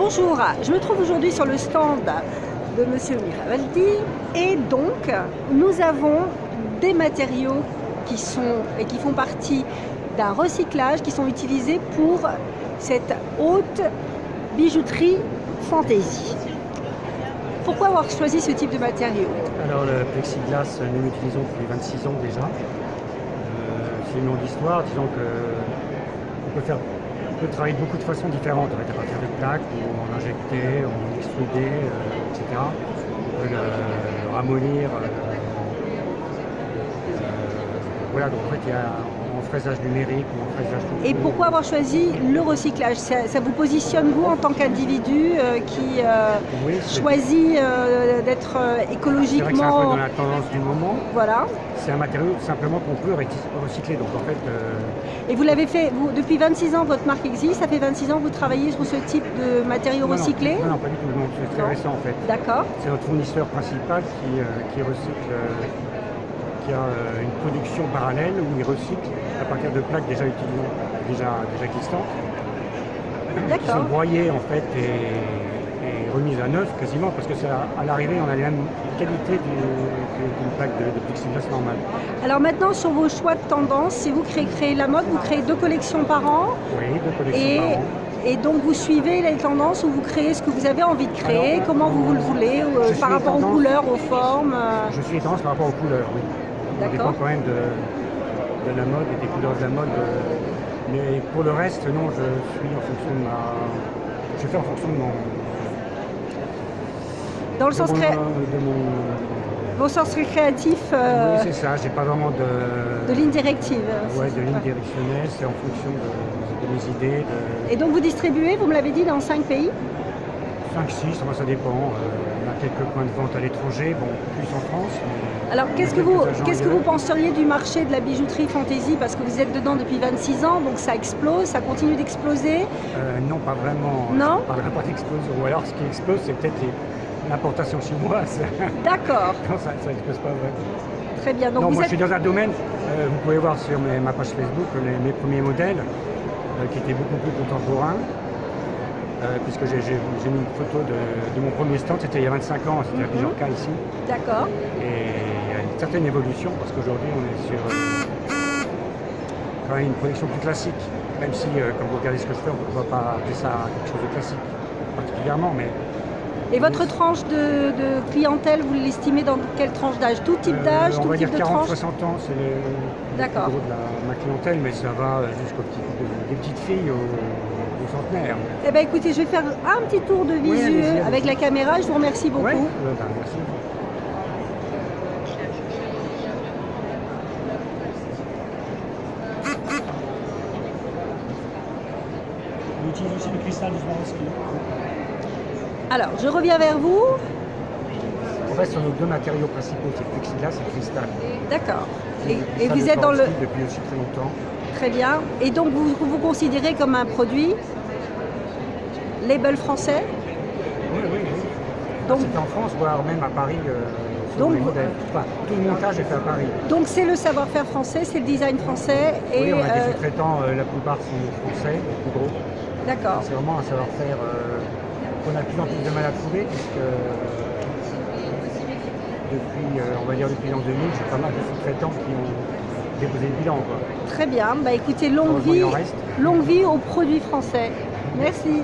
Bonjour, je me trouve aujourd'hui sur le stand de Monsieur Miravaldi et donc nous avons des matériaux qui font partie d'un recyclage qui sont utilisés pour cette haute bijouterie fantaisie. Pourquoi avoir choisi ce type de matériaux? Alors le plexiglas, nous l'utilisons depuis 26 ans déjà. C'est une longue histoire, disons on peut travailler de beaucoup de façons différentes, à partir de plaques, ou en injecté, en extrudé, etc. On peut le ramollir. Voilà, donc en fait il y a en fraisage numérique ou en fraisage tout. Et pourquoi avoir choisi le recyclage? Ça vous positionne vous en tant qu'individu qui Oui, choisit d'être écologiquement... C'est vrai que c'est un peu dans la tendance du moment. Voilà. C'est un matériau simplement qu'on peut recycler, donc en fait... Et vous l'avez fait, depuis 26 ans, votre marque existe, ça fait 26 ans que vous travaillez sur ce type de matériaux recyclés? Non, pas du tout, c'est très récent en fait. D'accord. C'est notre fournisseur principal qui recycle, qui a une production parallèle où il recycle à partir de plaques déjà existantes, qui sont broyées en fait et remises à neuf quasiment, parce que à l'arrivée on a les mêmes qualités d'une plaque de plexiglas normale. Alors maintenant, sur vos choix de tendance, si vous créez la mode, vous créez 2 collections par an. Oui, 2 collections par an. Et donc vous suivez les tendances ou vous créez ce que vous avez envie de créer, comment vous le voulez, par rapport aux couleurs, aux formes. Je suis les tendances par rapport aux couleurs, oui. Ça dépend quand même de la mode et des couleurs de la mode. Mais pour le reste, non, je suis en fonction de je fais en fonction de mon... Dans le sens vos sens créatif. Oui, c'est ça, j'ai pas vraiment de ligne directive. Ouais, de ligne directionnelle, c'est en fonction de mes idées. Et donc vous distribuez, vous me l'avez dit, dans 5 pays? 5-6, ça dépend. On a quelques points de vente à l'étranger, bon, plus en France. Alors qu'est-ce que vous penseriez du marché de la bijouterie fantaisie? Parce que vous êtes dedans depuis 26 ans, donc ça explose, ça continue d'exploser? Non, pas vraiment. Non? Ça ne pas d'explosion. Ou alors ce qui explose, c'est peut-être l'importation chinoise. D'accord. Non, ça n'explose pas vraiment. Très bien. Donc non, moi je suis dans un domaine, vous pouvez voir sur ma page Facebook mes premiers modèles qui étaient beaucoup plus contemporains. Puisque j'ai mis une photo de mon premier stand, c'était il y a 25 ans, c'était à Bijorca ici. D'accord. Et il y a une certaine évolution, parce qu'aujourd'hui on est sur quand même une production plus classique, même si quand vous regardez ce que je fais, on ne peut pas appeler ça quelque chose de classique particulièrement. Mais et votre tranche de clientèle, vous l'estimez dans quelle tranche d'âge? Tout type d'âge, tout type de tranche? On va dire 40-60 ans, c'est le plus gros de ma clientèle, mais ça va des petites filles aux centenaires. Eh bien écoutez, je vais faire un petit tour de visu avec la caméra, je vous remercie beaucoup. Ouais, merci. On utilise aussi le cristal du Swarovski. Alors, je reviens vers vous. En fait, ce sont nos 2 matériaux principaux, c'est le plexiglas et le cristal. D'accord. Et vous êtes dans le... Depuis aussi très longtemps. Très bien. Et donc, vous considérez comme un produit label français? Oui. Donc c'était en France, voire même à Paris, sur les modèles. Enfin, tout le montage est fait à Paris. Donc c'est le savoir-faire français, c'est le design français. Oui, on a des sous-traitants, la plupart sont français, les plus gros. D'accord. C'est vraiment un savoir-faire qu'on a de plus en plus de mal à trouver, puisque depuis, on va dire depuis l'an 2000, j'ai pas mal de sous-traitants qui ont déposé le bilan, quoi. Très bien, bah écoutez, longue vie aux produits français. Merci.